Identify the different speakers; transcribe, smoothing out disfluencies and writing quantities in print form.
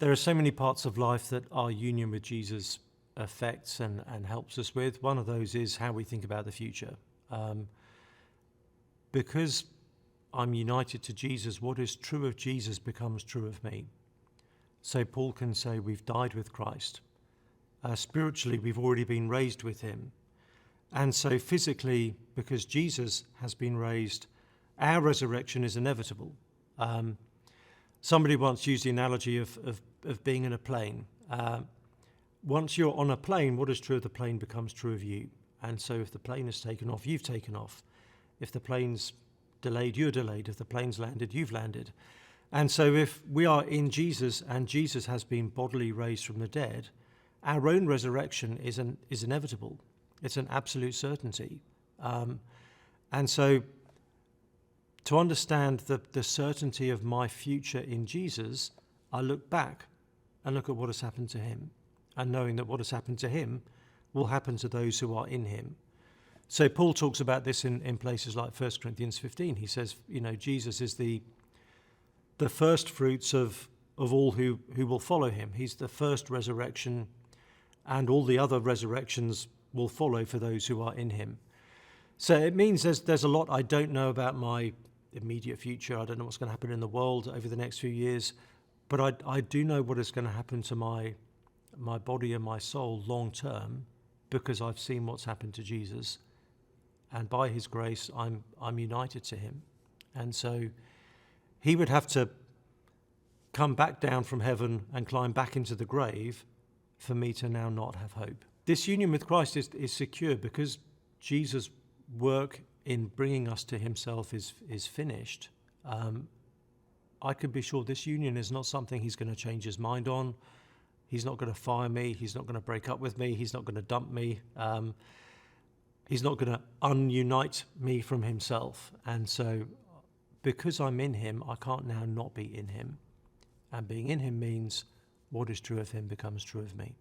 Speaker 1: There are so many parts of life that our union with Jesus affects and helps us with. One of those is how we think about the future. Because I'm united to Jesus, what is true of Jesus becomes true of me. So Paul can say we've died with Christ. Spiritually, we've already been raised with him. And so physically, because Jesus has been raised, our resurrection is inevitable. Somebody once used the analogy of being in a plane. Once you're on a plane, what is true of the plane becomes true of you. And so if the plane is taken off, you've taken off. If the plane's delayed, you're delayed. If the plane's landed, you've landed. And so if we are in Jesus and Jesus has been bodily raised from the dead, our own resurrection is inevitable. It's an absolute certainty. And so to understand the certainty of my future in Jesus, I look back and look at what has happened to him, and knowing that what has happened to him will happen to those who are in him. So Paul talks about this in places like 1 Corinthians 15. He says, Jesus is the first fruits of all who will follow him. He's the first resurrection, and all the other resurrections will follow for those who are in him. So it means there's a lot I don't know about my immediate future. I don't know what's going to happen in the world over the next few years, but I do know what is going to happen to my body and my soul long term, because I've seen what's happened to Jesus, and by his grace I'm united to him. And so he would have to come back down from heaven and climb back into the grave for me to now not have hope. This union with Christ is secure because Jesus' work in bringing us to himself is finished. I can be sure this union is not something he's going to change his mind on. He's not going to fire me. He's not going to break up with me. He's not going to dump me. He's not going to ununite me from himself. And so because I'm in him, I can't now not be in him. And being in him means what is true of him becomes true of me.